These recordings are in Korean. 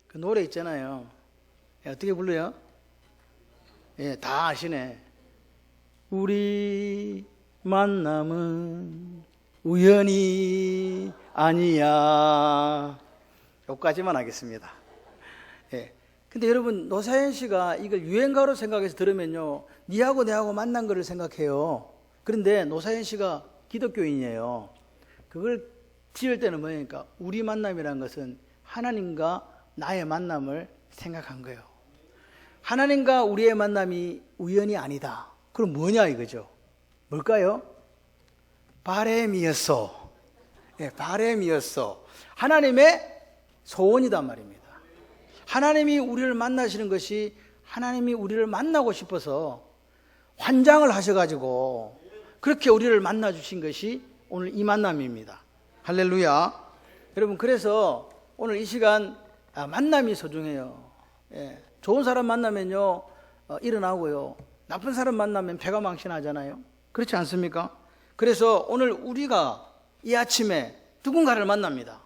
그 노래 있잖아요. 어떻게 불러요? 예, 다 아시네. 우리 만남은 우연이 아니야. 여기까지만 하겠습니다. 예. 근데 여러분, 노사연 씨가 이걸 유행가로 생각해서 들으면요, 니하고 내하고 만난 거를 생각해요. 그런데 노사연 씨가 기독교인이에요. 그걸 지을 때는 뭐니까 우리 만남이라는 것은 하나님과 나의 만남을 생각한 거예요. 하나님과 우리의 만남이 우연이 아니다. 그럼 뭐냐 이거죠. 뭘까요? 바램이었어. 예, 바램이었어. 하나님의 소원이단 말입니다. 하나님이 우리를 만나시는 것이 하나님이 우리를 만나고 싶어서 환장을 하셔가지고 그렇게 우리를 만나 주신 것이 오늘 이 만남입니다. 할렐루야. 여러분, 그래서 오늘 이 시간 만남이 소중해요. 예, 좋은 사람 만나면요 일어나고요, 나쁜 사람 만나면 배가 망신하잖아요. 그렇지 않습니까? 그래서 오늘 우리가 이 아침에 누군가를 만납니다.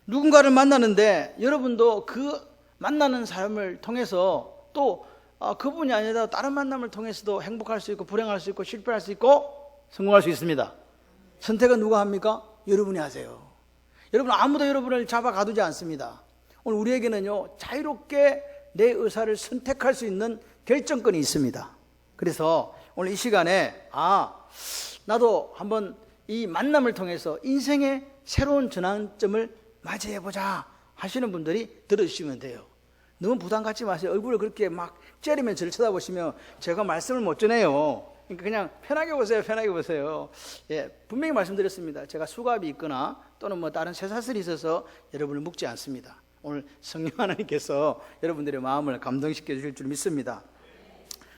누군가를 만나는데 여러분도 그 만나는 사람을 통해서 또 그분이 아니라 다른 만남을 통해서도 행복할 수 있고 불행할 수 있고 실패할 수 있고 성공할 수 있습니다. 선택은 누가 합니까? 여러분이 하세요. 여러분, 아무도 여러분을 잡아 가두지 않습니다. 오늘 우리에게는요 자유롭게 내 의사를 선택할 수 있는 결정권이 있습니다. 그래서 오늘 이 시간에 나도 한번 이 만남을 통해서 인생의 새로운 전환점을 맞이해보자 하시는 분들이 들어주시면 돼요. 너무 부담 갖지 마세요. 얼굴을 그렇게 막 째리면 저를 쳐다보시면 제가 말씀을 못 전해요. 그러니까 그냥 편하게 보세요. 편하게 보세요. 예, 분명히 말씀드렸습니다. 제가 수갑이 있거나 또는 뭐 다른 쇠사슬이 있어서 여러분을 묶지 않습니다. 오늘 성령 하나님께서 여러분들의 마음을 감동시켜 주실 줄 믿습니다.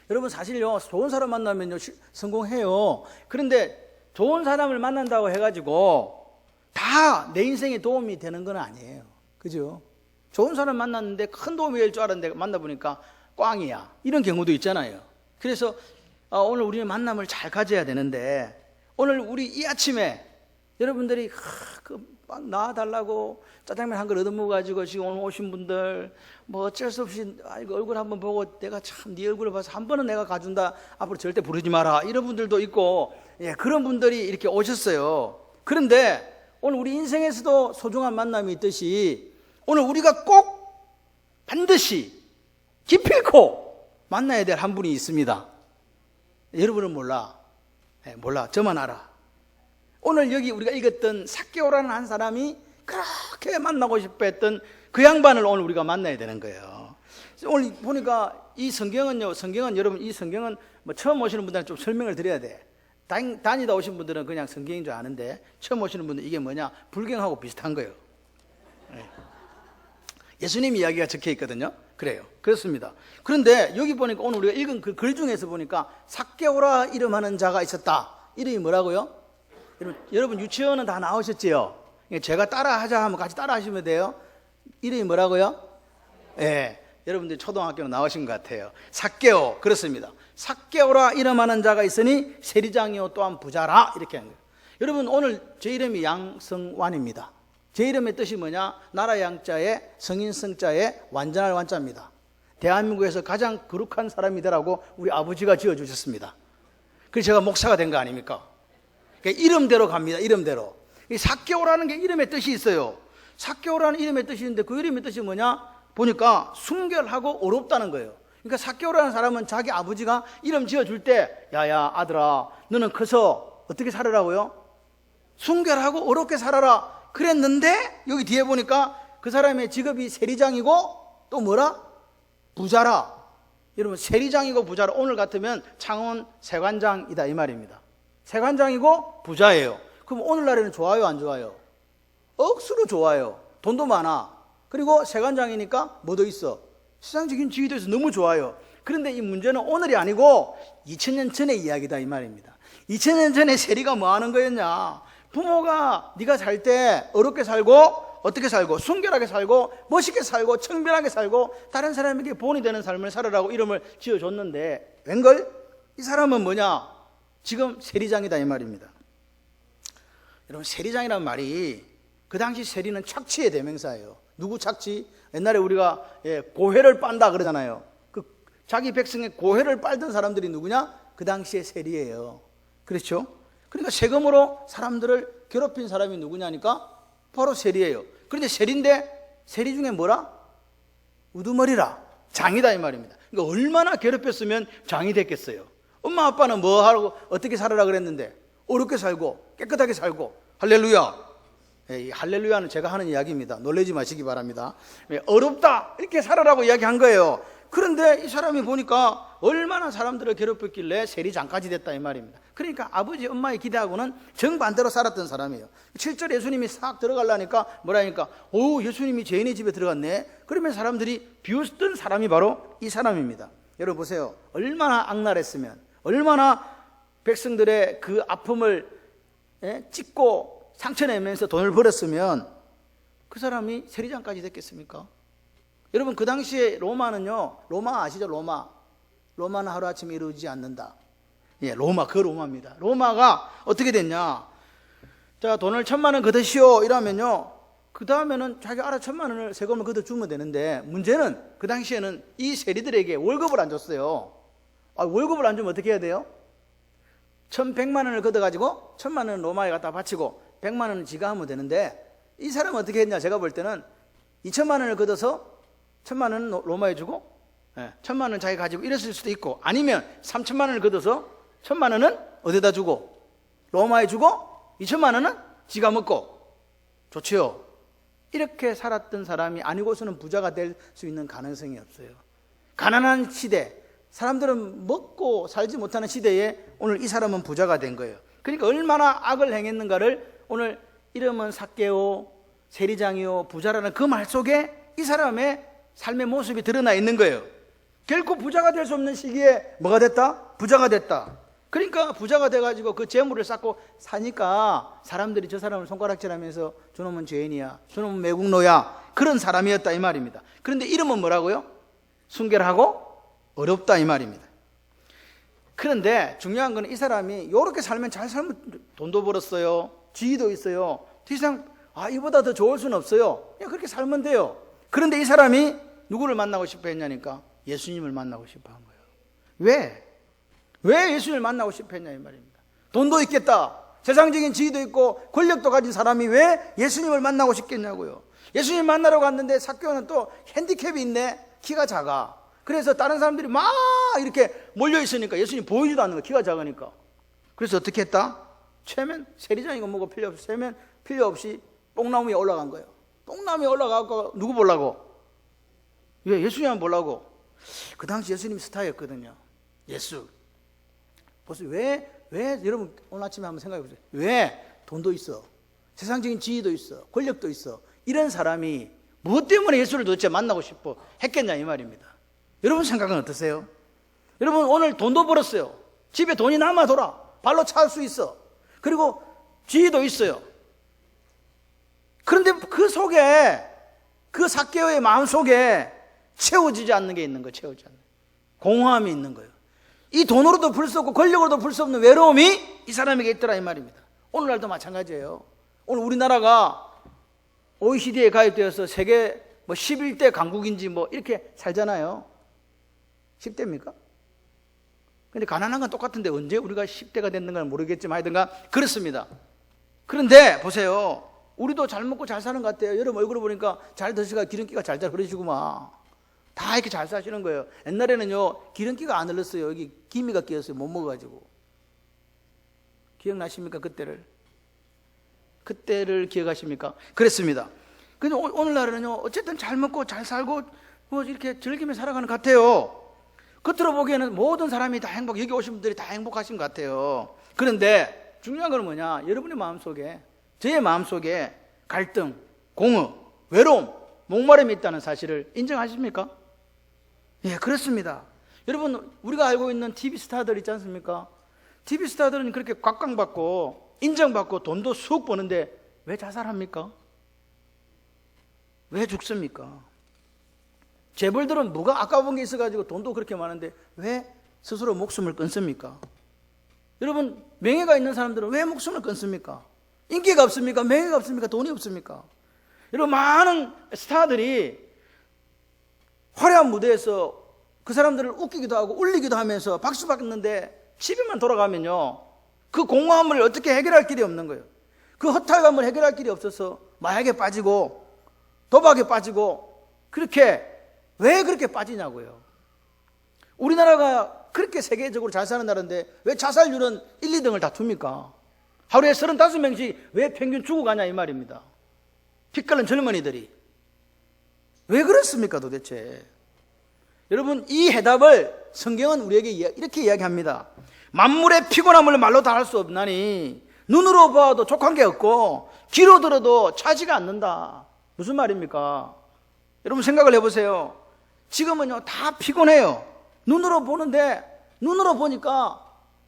여러분, 사실요 좋은 사람 만나면요 성공해요. 그런데 좋은 사람을 만난다고 해가지고 다 내 인생에 도움이 되는 건 아니에요. 그죠? 좋은 사람 만났는데 큰 도움이 될 줄 알았는데 만나보니까 꽝이야. 이런 경우도 있잖아요. 그래서 오늘 우리는 만남을 잘 가져야 되는데, 오늘 우리 이 아침에 여러분들이 막 나와달라고 짜장면 한 그릇 얻어먹어가지고 지금 오늘 오신 분들 뭐 어쩔 수 없이 얼굴 한번 보고 내가 참 네 얼굴을 봐서 한 번은 내가 가준다, 앞으로 절대 부르지 마라, 이런 분들도 있고, 예, 그런 분들이 이렇게 오셨어요. 그런데 오늘 우리 인생에서도 소중한 만남이 있듯이 오늘 우리가 꼭 반드시 기필코 만나야 될 한 분이 있습니다. 여러분은 몰라. 몰라. 저만 알아. 오늘 여기 우리가 읽었던 삭개오라는 한 사람이 그렇게 만나고 싶어 했던 그 양반을 오늘 우리가 만나야 되는 거예요. 오늘 보니까 이 성경은요, 여러분, 이 성경은 뭐 처음 오시는 분들은 좀 설명을 드려야 돼. 다니다 오신 분들은 그냥 성경인 줄 아는데, 처음 오시는 분들은 이게 뭐냐, 불경하고 비슷한 거예요. 예수님 이야기가 적혀 있거든요. 그래요. 그렇습니다. 그런데 여기 보니까 오늘 우리가 읽은 그 글 중에서 보니까 삭개오라 이름하는 자가 있었다. 이름이 뭐라고요? 여러분 유치원은 다 나오셨지요? 제가 따라하자 하면 같이 따라하시면 돼요. 이름이 뭐라고요? 예, 여러분들 초등학교는 나오신 것 같아요. 삭개오. 그렇습니다. 삭개오라 이름하는 자가 있으니 세리장이요 또한 부자라, 이렇게 한 거예요. 여러분, 오늘 제 이름이 양성완입니다. 제 이름의 뜻이 뭐냐? 나라 양자에 성인성자에 완전할 완자입니다. 대한민국에서 가장 거룩한 사람이더라고 우리 아버지가 지어주셨습니다. 그래서 제가 목사가 된 거 아닙니까? 그러니까 이름대로 갑니다. 이름대로. 이 삭개오라는 게 이름의 뜻이 있어요. 삭개오라는 이름의 뜻이 있는데 그 이름의 뜻이 뭐냐? 보니까 순결하고 어렵다는 거예요. 그러니까 삭개오라는 사람은 자기 아버지가 이름 지어줄 때, 야야 아들아, 너는 커서 어떻게 살아라고요? 순결하고 어렵게 살아라 그랬는데, 여기 뒤에 보니까 그 사람의 직업이 세리장이고 또 뭐라? 부자라. 여러분, 세리장이고 부자라, 오늘 같으면 창원 세관장이다 이 말입니다. 세관장이고 부자예요. 그럼 오늘날에는 좋아요, 안 좋아요? 억수로 좋아요. 돈도 많아. 그리고 세관장이니까 뭐도 있어? 세상적인 지위도 있어. 너무 좋아요. 그런데 이 문제는 오늘이 아니고 2000년 전의 이야기다 이 말입니다. 2000년 전에 세리가 뭐 하는 거였냐? 부모가 네가 살 때 어렵게 살고 어떻게 살고 순결하게 살고 멋있게 살고 청결하게 살고 다른 사람에게 본이 되는 삶을 살아라고 이름을 지어줬는데, 웬걸? 이 사람은 뭐냐? 지금 세리장이다 이 말입니다. 여러분, 세리장이라는 말이 그 당시 세리는 착취의 대명사예요. 누구 착지? 옛날에 우리가 고회를 빤다 그러잖아요. 그 자기 백성의 고회를 빨던 사람들이 누구냐? 그 당시에 세리예요. 그렇죠? 그러니까 세금으로 사람들을 괴롭힌 사람이 누구냐니까 바로 세리예요. 그런데 세리인데 세리 중에 뭐라? 우두머리라, 장이다 이 말입니다. 그러니까 얼마나 괴롭혔으면 장이 됐겠어요. 엄마 아빠는 뭐 하고 어떻게 살아라 그랬는데 어렵게 살고 깨끗하게 살고. 할렐루야. 이 할렐루야는 제가 하는 이야기입니다. 놀라지 마시기 바랍니다. 어렵다 이렇게 살아라고 이야기한 거예요. 그런데 이 사람이 보니까 얼마나 사람들을 괴롭혔길래 세리장까지 됐다 이 말입니다. 그러니까 아버지 엄마의 기대하고는 정반대로 살았던 사람이에요. 7절 예수님이 싹 들어가려니까 뭐라니까 오 예수님이 죄인의 집에 들어갔네. 그러면 사람들이 비웃던 사람이 바로 이 사람입니다. 여러분 보세요. 얼마나 악랄했으면, 얼마나 백성들의 그 아픔을 찢고 상처내면서 돈을 벌었으면 그 사람이 세리장까지 됐겠습니까? 여러분 그 당시에 로마는요, 로마 아시죠? 로마는 하루아침에 이루어지지 않는다. 예, 로마, 그 로마입니다. 로마가 어떻게 됐냐? 자, 돈을 1,000만 원 걷으시오 이러면요, 그 다음에는 자기 알아 1,000만 원을 세금을 걷어주면 되는데, 문제는 그 당시에는 이 세리들에게 월급을 안 줬어요. 월급을 안 주면 어떻게 해야 돼요? 1,100만 원을 걷어가지고 1,000만 원은 로마에 갖다 바치고 100만 원은 지가 하면 되는데, 이 사람은 어떻게 했냐? 제가 볼 때는 2,000만 원을 걷어서 1,000만 원은 로마에 주고 1,000만 원은 자기가 가지고 이랬을 수도 있고, 아니면 3,000만 원을 걷어서 1,000만 원은 어디다 주고 로마에 주고 2,000만 원은 지가 먹고. 좋지요. 이렇게 살았던 사람이 아니고서는 부자가 될 수 있는 가능성이 없어요. 가난한 시대, 사람들은 먹고 살지 못하는 시대에 오늘 이 사람은 부자가 된 거예요. 그러니까 얼마나 악을 행했는가를 오늘 이름은 삭개오, 세리장이요, 부자라는 그 말 속에 이 사람의 삶의 모습이 드러나 있는 거예요. 결코 부자가 될 수 없는 시기에 뭐가 됐다? 부자가 됐다. 그러니까 부자가 돼가지고 그 재물을 쌓고 사니까 사람들이 저 사람을 손가락질하면서 저놈은 죄인이야, 저놈은 매국노야, 그런 사람이었다 이 말입니다. 그런데 이름은 뭐라고요? 순결하고 어렵다 이 말입니다. 그런데 중요한 건 이 사람이 이렇게 살면 잘 살면 돈도 벌었어요, 지위도 있어요, 더 이상 이보다 더 좋을 수는 없어요. 그냥 그렇게 살면 돼요. 그런데 이 사람이 누구를 만나고 싶어 했냐니까 예수님을 만나고 싶어 한 거예요. 왜 예수님을 만나고 싶어 했냐 이 말입니다. 돈도 있겠다, 세상적인 지위도 있고 권력도 가진 사람이 왜 예수님을 만나고 싶겠냐고요. 예수님 만나러 갔는데 삭개오는 또 핸디캡이 있네. 키가 작아. 그래서 다른 사람들이 막 이렇게 몰려 있으니까 예수님 보이지도 않는 거야, 키가 작으니까. 그래서 어떻게 했다? 최면 세리장이고 뭐고 필요 없이, 최면 필요 없이 뽕나무 위에 올라간 거예요. 뽕나무에 올라가고 누구 보려고? 예수님만 보려고. 그 당시 예수님이 스타였거든요. 예수. 보세요. 왜 여러분 오늘 아침에 한번 생각해 보세요. 왜 돈도 있어, 세상적인 지위도 있어, 권력도 있어, 이런 사람이 무엇 때문에 예수를 도대체 만나고 싶어 했겠냐 이 말입니다. 여러분 생각은 어떠세요? 여러분 오늘 돈도 벌었어요. 집에 돈이 남아 돌아. 발로 찰 수 있어. 그리고 지위도 있어요. 그런데 그 속에, 그 삭개오의 마음 속에 채워지지 않는 게 있는 거예요. 채워지지 않는, 공허함이 있는 거예요. 이 돈으로도 풀 수 없고 권력으로도 풀 수 없는 외로움이 이 사람에게 있더라 이 말입니다. 오늘날도 마찬가지예요. 오늘 우리나라가 OECD에 가입되어서 세계 11대 강국인지 이렇게 살잖아요. 10대입니까? 근데 가난한 건 똑같은데 언제 우리가 10대가 됐는가는 모르겠지만 하여튼간 그렇습니다. 그런데 보세요. 우리도 잘 먹고 잘 사는 것 같아요. 여러분 얼굴을 보니까 잘 드시가 기름기가 잘잘 흐르시고 다 이렇게 잘 사시는 거예요. 옛날에는요 기름기가 안 흘렀어요. 여기 기미가 끼었어요. 못 먹어가지고. 기억나십니까? 그때를 기억하십니까? 그랬습니다. 근데 오늘날은요 어쨌든 잘 먹고 잘 살고 이렇게 즐기며 살아가는 것 같아요. 겉으로 보기에는 모든 사람이 다 여기 오신 분들이 다 행복하신 것 같아요. 그런데 중요한 건 뭐냐? 여러분의 마음속에, 저의 마음속에 갈등, 공허, 외로움, 목마름이 있다는 사실을 인정하십니까? 예, 그렇습니다. 여러분 우리가 알고 있는 TV 스타들 있지 않습니까? TV 스타들은 그렇게 곽광받고 인정받고 돈도 쑥 버는데 왜 자살합니까? 왜 죽습니까? 재벌들은 뭐가 아까운 게 있어가지고 돈도 그렇게 많은데 왜 스스로 목숨을 끊습니까? 여러분 명예가 있는 사람들은 왜 목숨을 끊습니까? 인기가 없습니까? 명예가 없습니까? 돈이 없습니까? 이런 많은 스타들이 화려한 무대에서 그 사람들을 웃기기도 하고 울리기도 하면서 박수 받는데 집에만 돌아가면요, 그 공허함을 어떻게 해결할 길이 없는 거예요. 그 허탈감을 해결할 길이 없어서 마약에 빠지고 도박에 빠지고, 그렇게 왜 그렇게 빠지냐고요. 우리나라가 그렇게 세계적으로 잘 사는 나라인데 왜 자살률은 1, 2등을 다툽니까? 하루에 35명씩 왜 평균 죽어가냐 이 말입니다. 피 끓는 젊은이들이. 왜 그렇습니까 도대체? 여러분, 이 해답을 성경은 우리에게 이렇게 이야기합니다. 만물의 피곤함을 말로 다 할 수 없나니 눈으로 봐도 족한 게 없고 귀로 들어도 차지가 않는다. 무슨 말입니까? 여러분 생각을 해보세요. 지금은요 다 피곤해요. 눈으로 보는데, 눈으로 보니까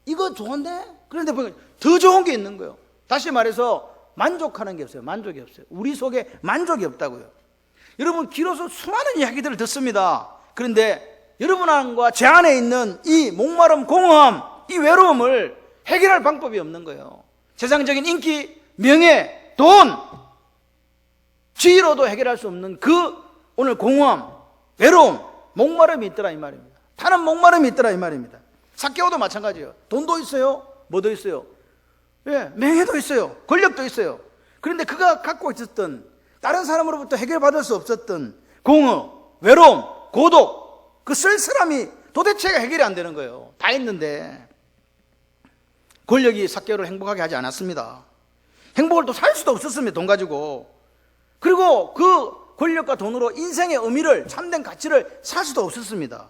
이거 좋은데? 그런데 보니까 더 좋은 게 있는 거예요. 다시 말해서 만족하는 게 없어요. 만족이 없어요. 우리 속에 만족이 없다고요. 여러분, 귀로서 수많은 이야기들을 듣습니다. 그런데 여러분과 제 안에 있는 이 목마름, 공허함, 이 외로움을 해결할 방법이 없는 거예요. 세상적인 인기, 명예, 돈, 지위로도 해결할 수 없는 그 오늘 공허함, 외로움, 목마름이 있더라 이 말입니다. 타는 목마름이 있더라 이 말입니다. 삭개오도 마찬가지예요. 돈도 있어요. 뭐도 있어요? 예, 명예도 있어요. 권력도 있어요. 그런데 그가 갖고 있었던, 다른 사람으로부터 해결받을 수 없었던 공허, 외로움, 고독, 그 쓸쓸함이 도대체가 해결이 안 되는 거예요. 다 있는데. 권력이 삭개오를 행복하게 하지 않았습니다. 행복을 또 살 수도 없었습니다. 돈 가지고. 그리고 그 권력과 돈으로 인생의 의미를, 참된 가치를 살 수도 없었습니다.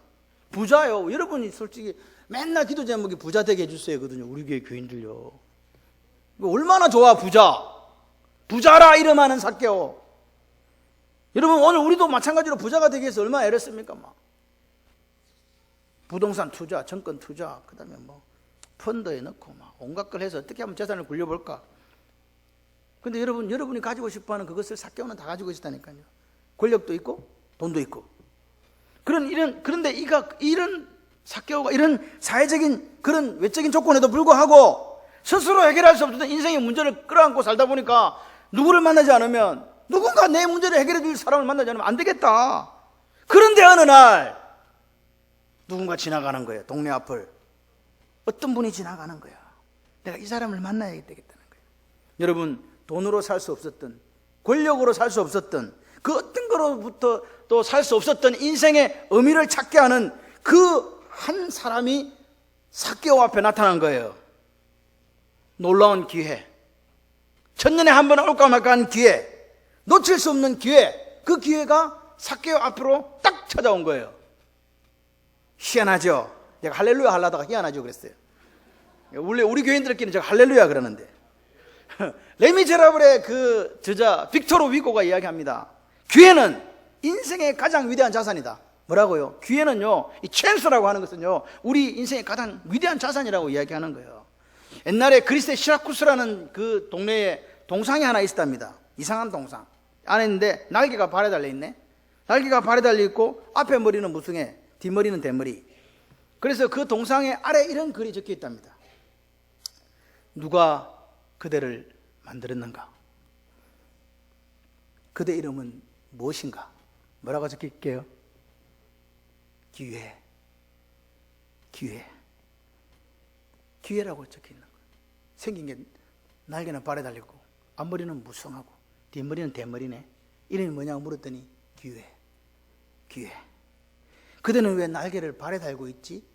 부자요. 여러분이 솔직히 맨날 기도 제목이 부자 되게 해주세요 거든요. 우리 교회 교인들요. 얼마나 좋아 부자. 부자라 이름하는 삭개오. 여러분, 오늘 우리도 마찬가지로 부자가 되기 위해서 얼마나 애를 씁니까? 막 부동산 투자, 정권 투자, 그 다음에 뭐 펀드에 넣고 막 온갖 걸 해서 어떻게 하면 재산을 굴려볼까. 근데 여러분이 가지고 싶어하는 그것을 삭개오는 다 가지고 있다니까요. 권력도 있고 돈도 있고. 그런데 이런 삭개오가 이런 사회적인 그런 외적인 조건에도 불구하고 스스로 해결할 수 없었던 인생의 문제를 끌어안고 살다 보니까 누구를 만나지 않으면, 누군가 내 문제를 해결해 줄 사람을 만나지 않으면 안 되겠다. 그런데 어느 날 누군가 지나가는 거예요. 동네 앞을 어떤 분이 지나가는 거야. 내가 이 사람을 만나야 되겠다는 거예요. 여러분, 돈으로 살 수 없었던, 권력으로 살 수 없었던, 그 어떤 거로부터 또 살 수 없었던 인생의 의미를 찾게 하는 그 한 사람이 삭개오 앞에 나타난 거예요. 놀라운 기회, 천년에 한 번 올까 말까 한 기회, 놓칠 수 없는 기회, 그 기회가 삭개오 앞으로 딱 찾아온 거예요. 희한하죠? 내가 할렐루야 하려다가 희한하죠 그랬어요. 원래 우리 교인들끼리 제가 할렐루야 그러는데 레미제라블의 그 저자 빅토르 위고가 이야기합니다. 기회는 인생의 가장 위대한 자산이다. 뭐라고요? 기회는요, 이 찬스라고 하는 것은요, 우리 인생의 가장 위대한 자산이라고 이야기하는 거예요. 옛날에 그리스의 시라쿠스라는 그 동네에 동상이 하나 있었답니다. 이상한 동상. 안에 있는데 날개가 발에 달려있네. 날개가 발에 달려있고 앞에 머리는 무승해, 뒷머리는 대머리. 그래서 그 동상의 아래 이런 글이 적혀 있답니다. 누가 그대를 만들었는가? 그대 이름은 무엇인가? 뭐라고 적힐게요? 기회. 기회라고 적혀 있는 거예요. 생긴 게 날개는 발에 달렸고 앞머리는 무성하고 뒷머리는 대머리네. 이름이 뭐냐고 물었더니 기회. 그대는 왜 날개를 발에 달고 있지?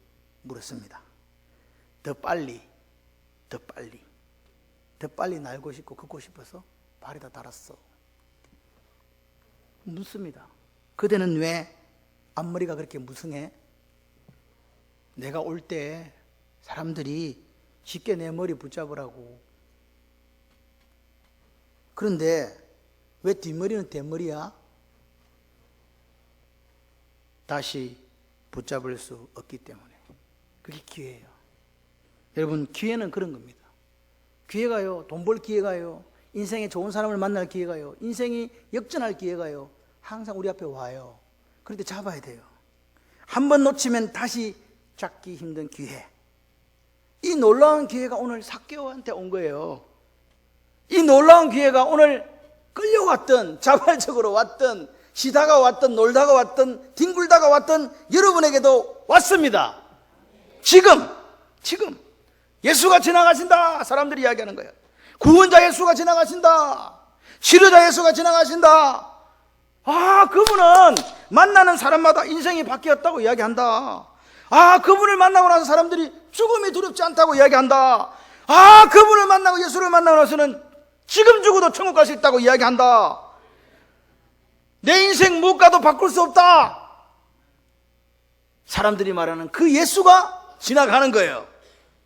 물었습니다. 더 빨리 날고 싶고 걷고 싶어서 발에다 달았어. 묻습니다. 그대는 왜 앞머리가 그렇게 무성해? 내가 올 때 사람들이 쉽게 내 머리 붙잡으라고. 그런데 왜 뒷머리는 대머리야? 다시 붙잡을 수 없기 때문에. 그게 기회예요. 여러분, 기회는 그런 겁니다. 기회가요, 돈 벌 기회가요, 인생에 좋은 사람을 만날 기회가요, 인생이 역전할 기회가요, 항상 우리 앞에 와요. 그런데 잡아야 돼요. 한 번 놓치면 다시 잡기 힘든 기회. 이 놀라운 기회가 오늘 삭개오한테 온 거예요. 이 놀라운 기회가 오늘 끌려왔던, 자발적으로 왔던, 쉬다가 왔던, 놀다가 왔던, 뒹굴다가 왔던 여러분에게도 왔습니다. 지금 예수가 지나가신다. 사람들이 이야기하는 거예요. 구원자 예수가 지나가신다. 치료자 예수가 지나가신다. 아, 그분은 만나는 사람마다 인생이 바뀌었다고 이야기한다. 아, 그분을 만나고 나서 사람들이 죽음이 두렵지 않다고 이야기한다. 아, 그분을 만나고 예수를 만나고 나서는 지금 죽어도 천국 갈 수 있다고 이야기한다. 내 인생 무엇과도 바꿀 수 없다. 사람들이 말하는 그 예수가 지나가는 거예요.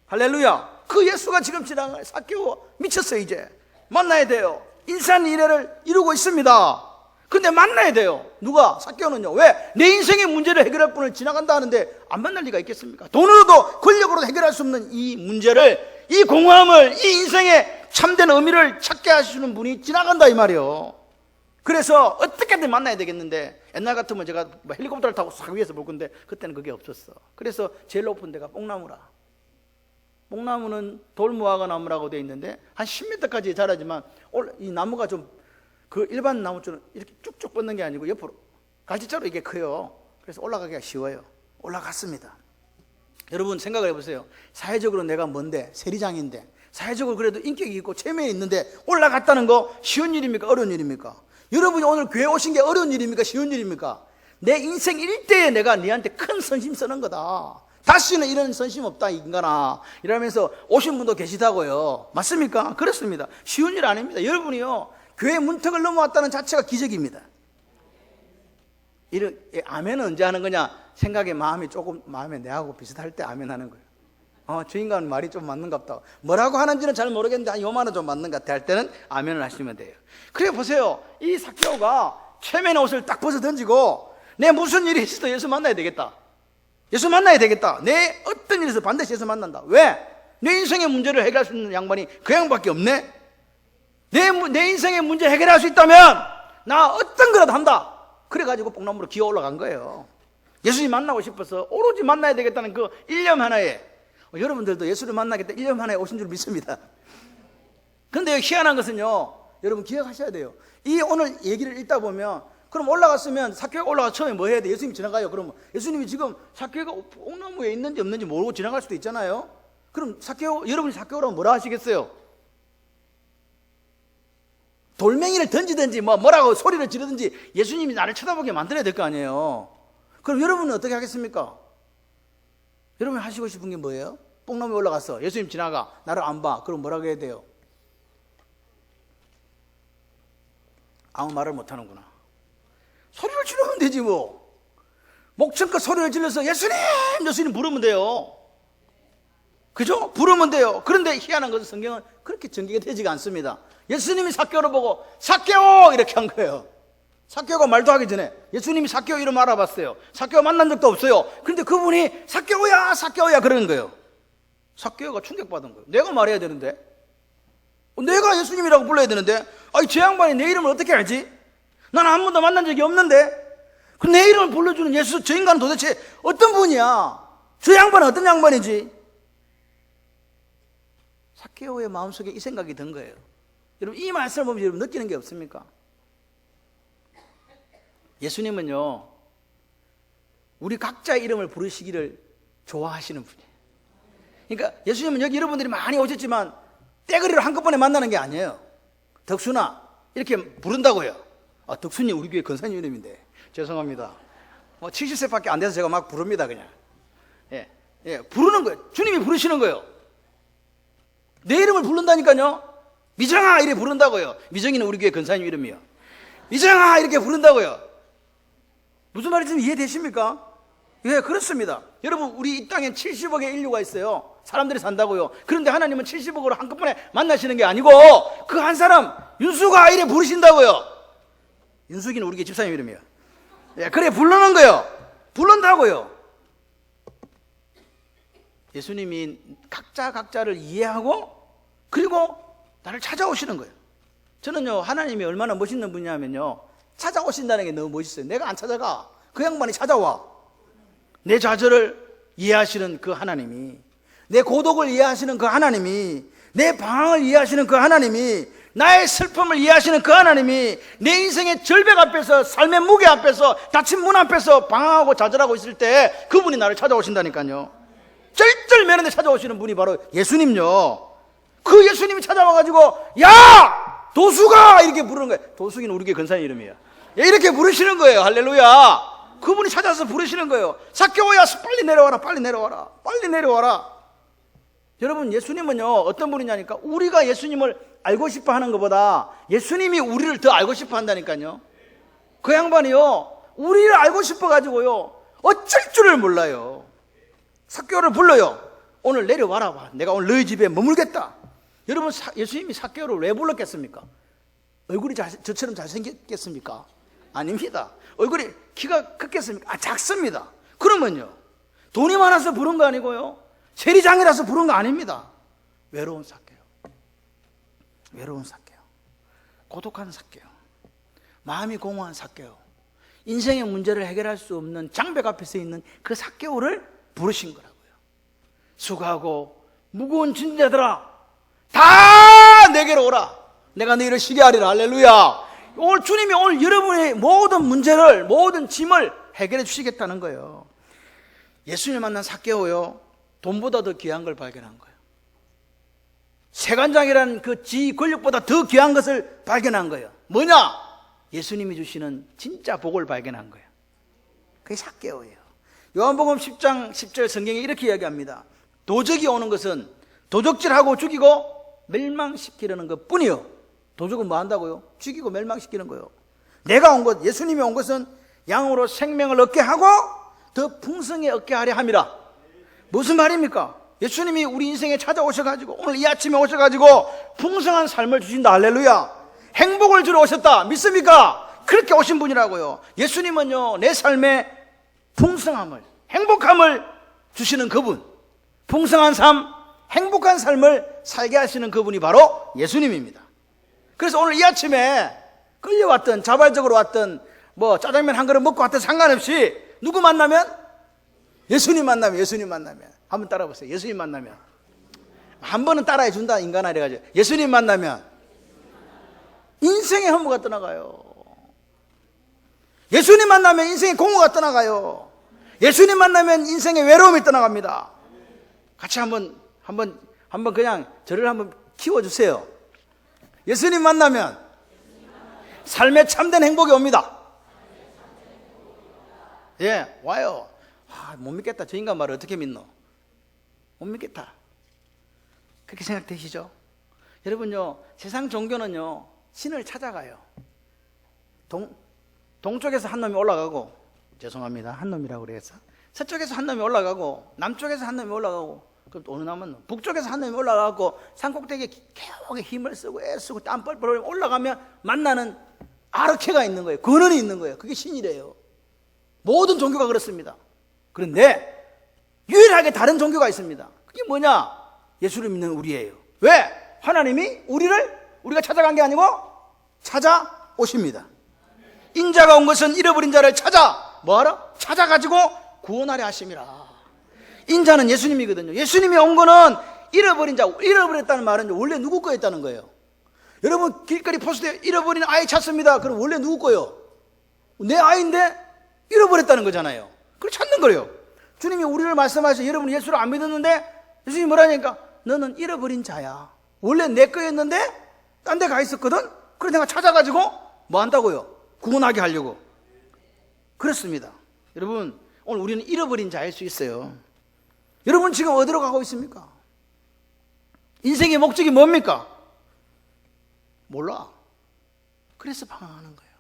할렐루야. 그 예수가 지금 지나가요. 삭개오 미쳤어요. 이제 만나야 돼요. 인산 이래를 이루고 있습니다. 근데 만나야 돼요. 누가? 삭개오는요. 왜? 내 인생의 문제를 해결할 분을 지나간다 하는데 안 만날 리가 있겠습니까? 돈으로도 권력으로도 해결할 수 없는 이 문제를, 이 공허함을, 이 인생의 참된 의미를 찾게 하시는 분이 지나간다 이 말이에요. 그래서 어떻게든 만나야 되겠는데, 옛날 같으면 제가 헬리콥터를 타고 싹 위에서 볼 건데 그때는 그게 없었어. 그래서 제일 높은 데가 뽕나무라. 뽕나무는 돌무화과 나무라고 되어 있는데 한 10m까지 자라지만 이 나무가 좀 그 일반 나무처럼 이렇게 쭉쭉 뻗는 게 아니고 옆으로 갈치자로 이게 커요. 그래서 올라가기가 쉬워요. 올라갔습니다. 여러분 생각을 해보세요. 사회적으로 내가 뭔데, 세리장인데, 사회적으로 그래도 인격이 있고 체면이 있는데 올라갔다는 거 쉬운 일입니까? 어려운 일입니까? 여러분이 오늘 교회 오신 게 어려운 일입니까? 쉬운 일입니까? 내 인생 일대에 내가 네한테 큰 선심 쓰는 거다. 다시는 이런 선심 없다 인간아, 이러면서 오신 분도 계시다고요. 맞습니까? 그렇습니다. 쉬운 일 아닙니다. 여러분이요, 교회 문턱을 넘어왔다는 자체가 기적입니다. 아멘은 언제 하는 거냐? 생각에 마음이 조금, 마음에 내하고 비슷할 때 아멘 하는 거예요. 저 인간 말이 좀 맞는가 보다. 뭐라고 하는지는 잘 모르겠는데 요만은 좀 맞는 것 같아 할 때는 아멘을 하시면 돼요. 그래 보세요. 이 삭개오가 체면의 옷을 딱 벗어 던지고, 내 무슨 일이 있어도 예수 만나야 되겠다. 예수 만나야 되겠다. 내 어떤 일에서 반드시 예수 만난다. 왜? 내 인생의 문제를 해결할 수 있는 양반이 그 양반밖에 없네. 내 인생의 문제 해결할 수 있다면 나 어떤 거라도 한다. 그래가지고 뽕나무로 기어 올라간 거예요. 예수님 만나고 싶어서 오로지 만나야 되겠다는 그 일념 하나에, 여러분들도 예수를 만나겠다 일념 하나에 오신 줄 믿습니다. 그런데 희한한 것은요, 여러분 기억하셔야 돼요. 이 오늘 얘기를 읽다 보면, 그럼 올라갔으면, 삭개오가 올라가서 처음에 뭐 해야 돼? 예수님이 지나가요. 그러면 예수님이 지금 삭개오가 뽕나무에 있는지 없는지 모르고 지나갈 수도 있잖아요. 그럼 여러분이 삭개오라면 뭐라 하시겠어요? 돌멩이를 던지든지 뭐라고 소리를 지르든지 예수님이 나를 쳐다보게 만들어야 될 거 아니에요. 그럼 여러분은 어떻게 하겠습니까? 여러분이 하시고 싶은 게 뭐예요? 뽕나무에 올라가서 예수님 지나가, 나를 안 봐. 그럼 뭐라고 해야 돼요? 아무 말을 못 하는구나. 소리를 지르면 되지 뭐. 목청껏 소리를 질러서 예수님! 예수님 부르면 돼요. 그죠? 부르면 돼요. 그런데 희한한 것은 성경은 그렇게 전개가 되지가 않습니다. 예수님이 삭개오를 보고 삭개오! 이렇게 한 거예요. 삭개오가 말도 하기 전에 예수님이 삭개오 이름 알아봤어요. 삭개오 만난 적도 없어요. 그런데 그분이 삭개오야 삭개오야 그러는 거예요. 삭개오가 충격받은 거예요. 내가 말해야 되는데, 내가 예수님이라고 불러야 되는데, 아니 저 양반이 내 이름을 어떻게 알지? 나는 한 번도 만난 적이 없는데 그 내 이름을 불러주는 예수, 저 인간은 도대체 어떤 분이야? 저 양반은 어떤 양반이지? 삭개오의 마음속에 이 생각이 든 거예요. 여러분 이 말씀을 보면 여러분 느끼는 게 없습니까? 예수님은요, 우리 각자의 이름을 부르시기를 좋아하시는 분이에요. 그러니까 예수님은 여기 여러분들이 많이 오셨지만 떼거리로 한꺼번에 만나는 게 아니에요. 덕순아 이렇게 부른다고요. 덕순이 우리 교회 권사님 이름인데 죄송합니다. 70세밖에 안 돼서 제가 막 부릅니다. 그냥 부르는 거예요. 주님이 부르시는 거예요. 내 이름을 부른다니까요. 미정아 이렇게 부른다고요. 미정이는 우리 교회 권사님 이름이요. 미정아 이렇게 부른다고요. 무슨 말인지 이해되십니까? 예, 그렇습니다. 여러분 우리 이 땅엔 70억의 인류가 있어요. 사람들이 산다고요. 그런데 하나님은 70억으로 한꺼번에 만나시는 게 아니고 그 한 사람 윤수가 이래 부르신다고요. 윤숙이는 우리 교회 집사님 이름이에요. 예, 그래 부르는 거예요. 부른다고요. 예수님이 각자를 이해하고 그리고 나를 찾아오시는 거예요. 저는요, 하나님이 얼마나 멋있는 분이냐면요, 찾아오신다는 게 너무 멋있어요. 내가 안 찾아가. 그 양반이 찾아와. 내 좌절을 이해하시는 그 하나님이, 내 고독을 이해하시는 그 하나님이, 내 방황을 이해하시는 그 하나님이 나의 슬픔을 이해하시는 그 하나님이 내 인생의 절벽 앞에서, 삶의 무게 앞에서, 닫힌 문 앞에서 방황하고 좌절하고 있을 때 그분이 나를 찾아오신다니까요. 쩔쩔매는데 찾아오시는 분이 바로 예수님요. 그 예수님이 찾아와가지고 야 도수가 이렇게 부르는 거예요. 도수기는 우리 교회 근사의 이름이에요. 이렇게 부르시는 거예요. 할렐루야. 그분이 찾아서 부르시는 거예요. 삭개오야, 빨리 내려와라, 빨리 내려와라, 빨리 내려와라. 여러분, 예수님은요 어떤 분이냐니까, 우리가 예수님을 알고 싶어 하는 것보다 예수님이 우리를 더 알고 싶어 한다니까요. 그 양반이요 우리를 알고 싶어 가지고요 어쩔 줄을 몰라요. 삭개오를 불러요. 오늘 내려와라, 내가 오늘 너희 집에 머물겠다. 여러분, 예수님이 삭개오를 왜 불렀겠습니까? 얼굴이 저처럼 잘생겼겠습니까? 아닙니다. 얼굴이 키가 크겠습니까? 작습니다. 그러면요 돈이 많아서 부른 거 아니고요 세리장이라서 부른 거 아닙니다. 외로운 삭개오, 외로운 삭개오, 고독한 삭개오, 마음이 공허한 삭개오, 인생의 문제를 해결할 수 없는 장벽 앞에 서 있는 그 삭개오를 부르신 거라고요. 수고하고 무거운 짐자들아 다 내게로 오라, 내가 너희를 쉬게 하리라. 할렐루야. 오늘 주님이 오늘 여러분의 모든 문제를, 모든 짐을 해결해 주시겠다는 거예요. 예수님을 만난 삭개오요 돈보다 더 귀한 걸 발견한 거예요. 세관장이라는 그 지위 권력보다 더 귀한 것을 발견한 거예요. 뭐냐? 예수님이 주시는 진짜 복을 발견한 거예요. 그게 삭개오예요. 요한복음 10장 10절 성경에 이렇게 이야기합니다. 도적이 오는 것은 도적질하고 죽이고 멸망시키려는 것 뿐이요. 도적은 뭐 한다고요? 죽이고 멸망시키는 거예요. 내가 온 것, 예수님이 온 것은 양으로 생명을 얻게 하고 더 풍성히 얻게 하려 함이라. 무슨 말입니까? 예수님이 우리 인생에 찾아오셔가지고 오늘 이 아침에 오셔가지고 풍성한 삶을 주신다. 할렐루야. 행복을 주러 오셨다. 믿습니까? 그렇게 오신 분이라고요. 예수님은요 내 삶에 풍성함을, 행복함을 주시는 그분, 풍성한 삶, 행복한 삶을 살게 하시는 그분이 바로 예수님입니다. 그래서 오늘 이 아침에 끌려왔던, 자발적으로 왔던, 뭐 짜장면 한 그릇 먹고 왔던 상관없이 누구 만나면? 예수님 만나면, 예수님 만나면 한번 따라 보세요. 예수님 만나면 한 번은 따라해 준다 인간아 이래가지고 예수님 만나면 인생의 허무가 떠나가요. 예수님 만나면 인생의 공허가 떠나가요. 예수님 만나면 인생의 외로움이 떠나갑니다. 같이 한번 그냥 저를 한번 키워주세요. 예수님 만나면 삶의 참된 행복이 옵니다. 예, 와요. 못 믿겠다. 저 인간 말을 어떻게 믿노? 못 믿겠다. 그렇게 생각되시죠? 여러분요, 세상 종교는요 신을 찾아가요. 동쪽에서 한 놈이 올라가고, 죄송합니다, 한 놈이라고 그래서, 서쪽에서 한 놈이 올라가고, 남쪽에서 한 놈이 올라가고, 그럼 또 어느 남은 놈, 북쪽에서 한 놈이 올라가고, 산꼭대기에 겨우게 힘을 쓰고 애쓰고 땀 뻘뻘 흘리며 올라가면 만나는 아르케가 있는 거예요. 근원이 있는 거예요. 그게 신이래요. 모든 종교가 그렇습니다. 그런데 유일하게 다른 종교가 있습니다. 그게 뭐냐? 예수를 믿는 우리예요. 왜? 하나님이 우리가 찾아간 게 아니고 찾아오십니다. 인자가 온 것은 잃어버린 자를 찾아 뭐하라? 찾아가지고 구원하려 하심이라. 인자는 예수님이거든요. 예수님이 온 거는 잃어버린 자, 잃어버렸다는 말은 원래 누구 거였다는 거예요. 여러분 길거리 포스트에 잃어버린 아이 찾습니다. 그럼 원래 누구 거요? 내 아이인데 잃어버렸다는 거잖아요. 그걸 찾는 거예요. 주님이 우리를 말씀하셔서 여러분 예수를 안 믿었는데 예수님이 뭐라니까? 너는 잃어버린 자야. 원래 내 거였는데 딴 데 가 있었거든? 그래서 내가 찾아가지고 뭐 한다고요? 구원하게 하려고. 그렇습니다. 여러분 오늘 우리는 잃어버린 자일 수 있어요. 여러분 지금 어디로 가고 있습니까? 인생의 목적이 뭡니까? 몰라. 그래서 방황하는 거예요.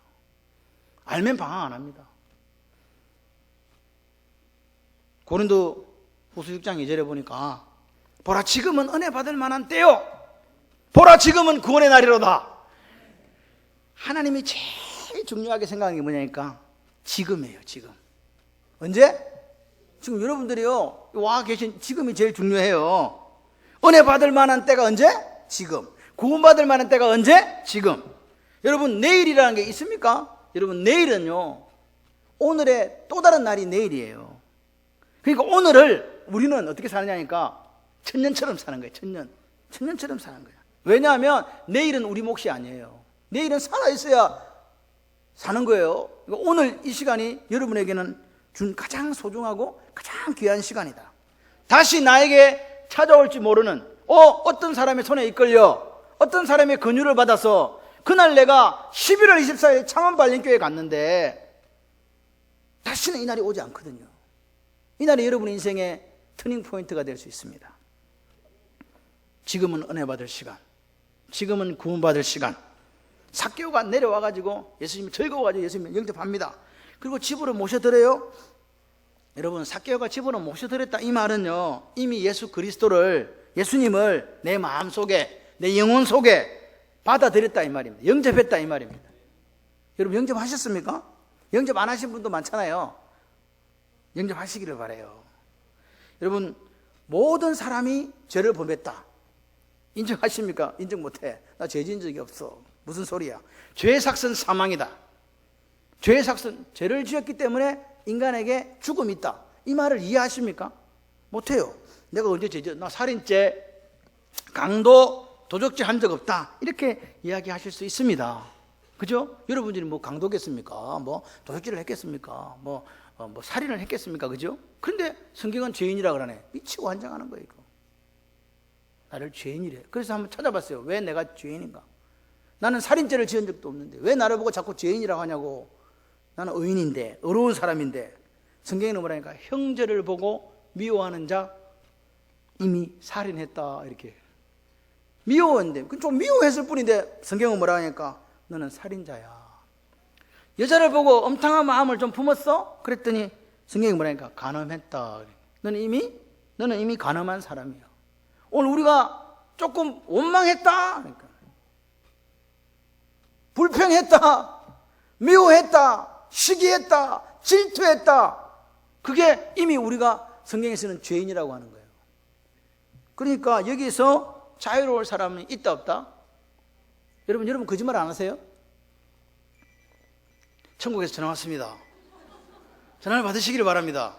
알면 방황 안 합니다. 고린도 후서 6장 2절에 보니까 보라 지금은 은혜 받을 만한 때요, 보라 지금은 구원의 날이로다. 하나님이 제일 중요하게 생각하는 게 뭐냐니까 지금이에요. 지금. 언제? 지금 여러분들이요 와 계신 지금이 제일 중요해요. 은혜 받을 만한 때가 언제? 지금. 구원 받을 만한 때가 언제? 지금. 여러분 내일이라는 게 있습니까? 여러분 내일은요 오늘의 또 다른 날이 내일이에요. 그러니까 오늘을 우리는 어떻게 사느냐니까 천년처럼 사는 거예요. 천년처럼 사는 거예요. 왜냐하면 내일은 우리 몫이 아니에요. 내일은 살아있어야 사는 거예요. 오늘 이 시간이 여러분에게는 준 가장 소중하고 가장 귀한 시간이다. 다시 나에게 찾아올지 모르는 어떤 사람의 손에 이끌려 어떤 사람의 권유를 받아서 그날 내가 11월 24일 창원발림교회에 갔는데 다시는 이 날이 오지 않거든요. 이 날이 여러분 인생의 터닝포인트가 될 수 있습니다. 지금은 은혜 받을 시간, 지금은 구원받을 시간. 삭개오가 내려와가지고 예수님이 즐거워가지고 예수님을 영접합니다. 그리고 집으로 모셔드려요. 여러분, 삭개오가 집으로 모셔드렸다 이 말은요, 이미 예수 그리스도를, 예수님을 내 마음속에, 내 영혼 속에 받아들였다 이 말입니다. 영접했다 이 말입니다. 여러분, 영접하셨습니까? 영접 안 하신 분도 많잖아요. 영접하시기를 바라요. 여러분, 모든 사람이 죄를 범했다. 인정하십니까? 인정 못해. 나 죄 지은 적이 없어. 무슨 소리야? 죄의 삭은 사망이다. 죄의 삭은, 죄를 지었기 때문에 인간에게 죽음이 있다. 이 말을 이해하십니까? 못해요. 내가 언제 죄 지었나? 살인죄, 강도, 도적질 한 적 없다. 이렇게 이야기하실 수 있습니다. 그죠? 여러분들이 뭐 강도겠습니까? 뭐 도적질을 했겠습니까? 뭐 살인을 했겠습니까? 그죠? 그런데 성경은 죄인이라 그러네. 미치고 환장하는 거예요, 이거. 나를 죄인이래. 그래서 한번 찾아봤어요. 왜 내가 죄인인가? 나는 살인죄를 지은 적도 없는데 왜 나를 보고 자꾸 죄인이라고 하냐고. 나는 의인인데, 어려운 사람인데. 성경에는 뭐라니까? 형제를 보고 미워하는 자 이미 살인했다. 이렇게. 미워했는데, 좀 미워했을 뿐인데 성경은 뭐라 하니까? 너는 살인자야. 여자를 보고 엄탕한 마음을 좀 품었어? 그랬더니 성경이 뭐라니까? 간음했다. 너는 이미 간음한 사람이야. 오늘 우리가 조금 원망했다. 그러니까. 불평했다. 미워했다. 시기했다. 질투했다. 그게 이미 우리가 성경에서는 죄인이라고 하는 거예요. 그러니까 여기서 자유로울 사람은 있다 없다? 여러분 거짓말 안 하세요? 천국에서 전화 왔습니다. 전화를 받으시기를 바랍니다.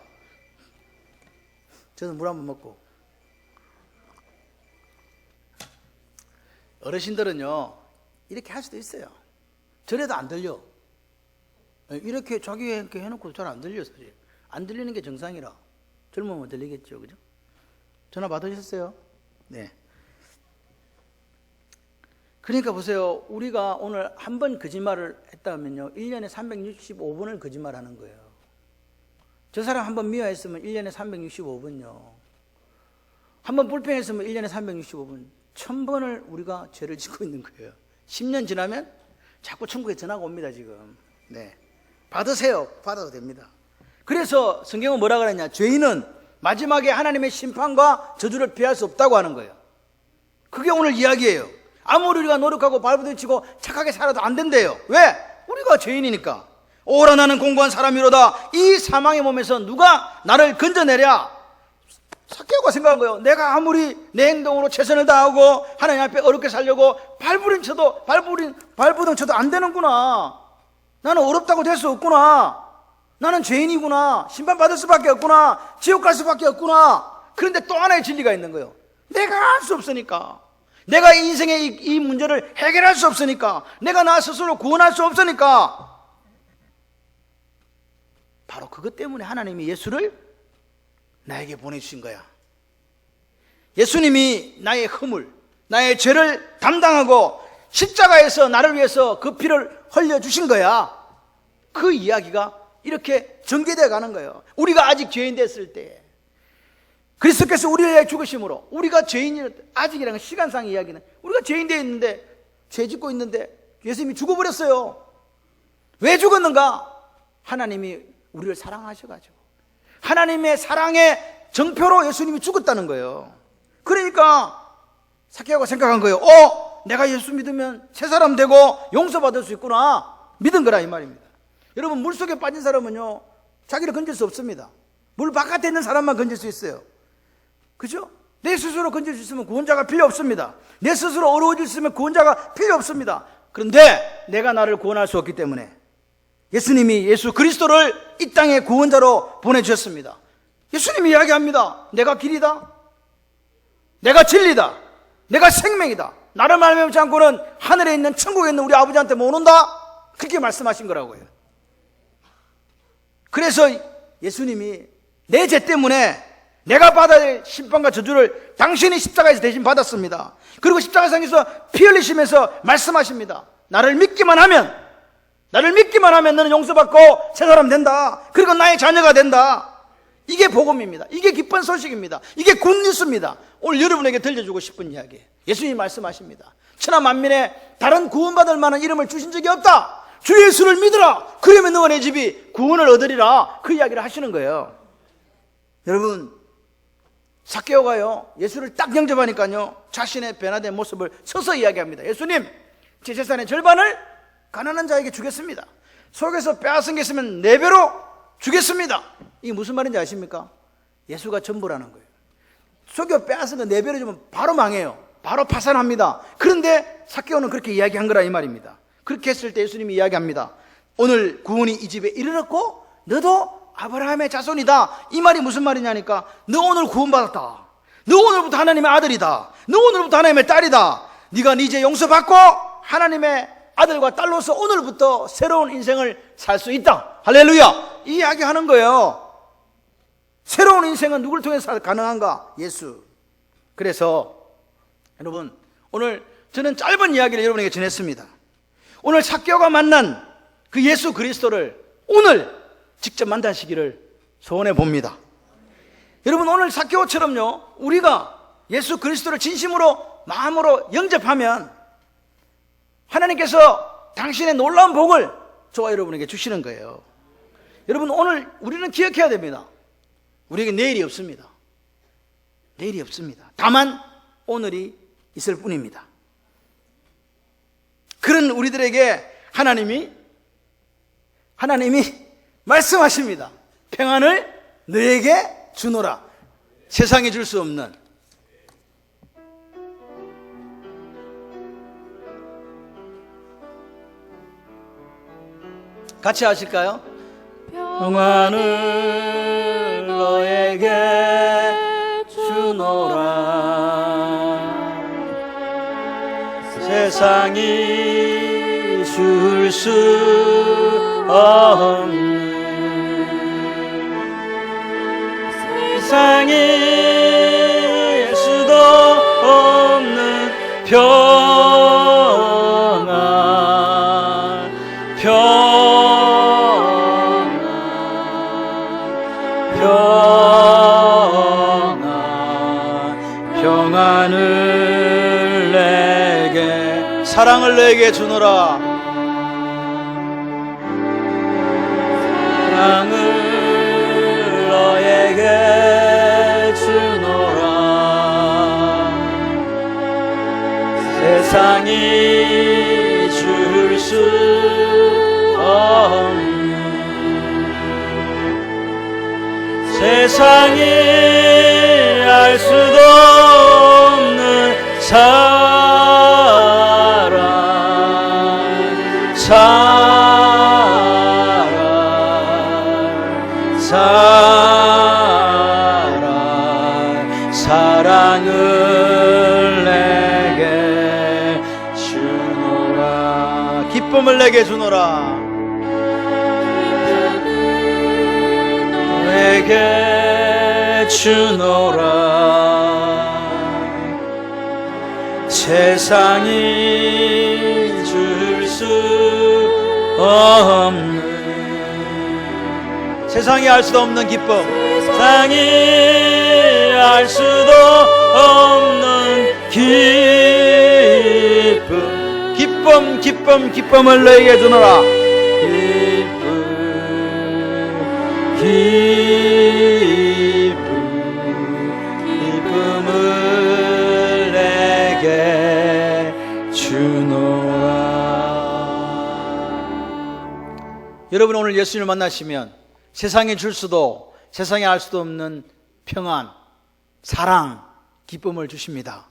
저는 물 한번 먹고. 어르신들은요 이렇게 할 수도 있어요. 저래도 안 들려. 이렇게 자기 이렇게 해놓고 잘 안 들려요. 사실 안 들리는 게 정상이라. 젊으면 들리겠죠, 그죠? 전화 받으셨어요? 네. 그러니까 보세요. 우리가 오늘 한 번 거짓말을 했다면요 1년에 365번을 거짓말하는 거예요. 저 사람 한 번 미워했으면 1년에 365번요. 한 번 불평했으면 1년에 365번 1000번을 우리가 죄를 짓고 있는 거예요. 10년 지나면 자꾸 천국에 전화가 옵니다. 지금. 네, 받으세요. 받아도 됩니다. 그래서 성경은 뭐라 그랬냐? 죄인은 마지막에 하나님의 심판과 저주를 피할 수 없다고 하는 거예요. 그게 오늘 이야기예요. 아무리 우리가 노력하고 발부딪히고 착하게 살아도 안 된대요. 왜? 우리가 죄인이니까. 오라 나는 공고한 사람이로다. 이 사망의 몸에서 누가 나를 건져내랴? 삭개오가 생각한 거예요. 내가 아무리 내 행동으로 최선을 다하고 하나님 앞에 어렵게 살려고 발부둥 쳐도 안 되는구나. 나는 어렵다고 될 수 없구나. 나는 죄인이구나. 심판받을 수밖에 없구나. 지옥 갈 수밖에 없구나. 그런데 또 하나의 진리가 있는 거예요. 내가 할 수 없으니까. 내가 인생의 이 문제를 해결할 수 없으니까. 내가 나 스스로 구원할 수 없으니까. 바로 그것 때문에 하나님이 예수를 나에게 보내주신 거야. 예수님이 나의 허물, 나의 죄를 담당하고 십자가에서 나를 위해서 그 피를 흘려주신 거야. 그 이야기가 이렇게 전개되어 가는 거예요. 우리가 아직 죄인 됐을 때 그리스도께서 우리를 위해 죽으심으로 우리가 죄인이 아직이라는 시간상 이야기는 우리가 죄인 되어 있는데 죄 짓고 있는데 예수님이 죽어버렸어요. 왜 죽었는가? 하나님이 우리를 사랑하셔가지고 하나님의 사랑의 정표로 예수님이 죽었다는 거예요. 그러니까 삭개오가 생각한 거예요. 내가 예수 믿으면 새 사람 되고 용서받을 수 있구나. 믿은 거라 이 말입니다. 여러분, 물속에 빠진 사람은요 자기를 건질 수 없습니다. 물 바깥에 있는 사람만 건질 수 있어요. 그죠? 내 스스로 건질 수 있으면 구원자가 필요 없습니다. 내 스스로 어려워질 수 있으면 구원자가 필요 없습니다. 그런데 내가 나를 구원할 수 없기 때문에 예수님이 예수 그리스도를 이 땅의 구원자로 보내주셨습니다. 예수님이 이야기합니다. 내가 길이다. 내가 진리다. 내가 생명이다. 나를 말미암지 않고는 하늘에 있는 천국에 있는 우리 아버지한테 못 온다. 그렇게 말씀하신 거라고요. 그래서 예수님이 내 죄 때문에 내가 받아야 할 심판과 저주를 당신이 십자가에서 대신 받았습니다. 그리고 십자가상에서 피 흘리시면서 말씀하십니다. 나를 믿기만 하면 너는 용서받고 새 사람 된다. 그리고 나의 자녀가 된다. 이게 복음입니다. 이게 기쁜 소식입니다. 이게 굿뉴스입니다. 오늘 여러분에게 들려주고 싶은 이야기예요. 예수님이 말씀하십니다. 천하 만민에 다른 구원받을 만한 이름을 주신 적이 없다. 주 예수를 믿으라. 그러면 너와 내 집이 구원을 얻으리라. 그 이야기를 하시는 거예요. 여러분, 삭개오가요 예수를 딱 영접하니까요 자신의 변화된 모습을 서서 이야기합니다. 예수님, 제 재산의 절반을 가난한 자에게 주겠습니다. 속에서 빼앗은 게 있으면 4배로 주겠습니다. 이게 무슨 말인지 아십니까? 예수가 전부라는 거예요. 속여 빼앗은 거 4배로 주면 바로 망해요. 바로 파산합니다. 그런데 삭개오는 그렇게 이야기한 거라 이 말입니다. 그렇게 했을 때 예수님이 이야기합니다. 오늘 구원이 이 집에 이르렀고 너도 아브라함의 자손이다. 이 말이 무슨 말이냐니까, 너 오늘 구원받았다. 너 오늘부터 하나님의 아들이다. 너 오늘부터 하나님의 딸이다. 네가 네 죄 용서받고 하나님의 아들과 딸로서 오늘부터 새로운 인생을 살 수 있다. 할렐루야. 이 이야기 하는 거예요. 새로운 인생은 누굴 통해서 가능한가? 예수. 그래서 여러분, 오늘 저는 짧은 이야기를 여러분에게 전했습니다. 오늘 삭개오가 만난 그 예수 그리스도를 오늘 직접 만나시기를 소원해 봅니다. 여러분, 오늘 삭개오처럼요 우리가 예수 그리스도를 진심으로 마음으로 영접하면 하나님께서 당신의 놀라운 복을 저와 여러분에게 주시는 거예요. 여러분, 오늘 우리는 기억해야 됩니다. 우리에게 내일이 없습니다. 내일이 없습니다. 다만 오늘이 있을 뿐입니다. 그런 우리들에게 하나님이 말씀하십니다. 평안을 너에게 주노라. 세상에 줄 수 없는. 같이 하실까요? 평안을 너에게 주노라. 세상이 줄 수 없는, 세상이 수도 없는 평안, 평안을 내게, 사랑을 내게 주노라. 사랑을 너에게 주노라. 세상이 줄 수 없는, 세상이 알 수도 없는 사랑을 내게 주노라. 기쁨을 내게 주노라. 내게 주노라. 세상이 줄 수 없는, 세상이 알 수도 없는 기쁨, 세상이 알 수도 없는 기쁨을 너에게 주노라. 기쁨을 내게 주노라. 여러분, 오늘 예수님을 만나시면 세상에 줄 수도, 세상에 알 수도 없는 평안, 사랑, 기쁨을 주십니다.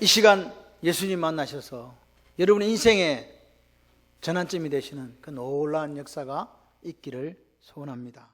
이 시간 예수님 만나셔서 여러분의 인생의 전환점이 되시는 그 놀라운 역사가 있기를 소원합니다.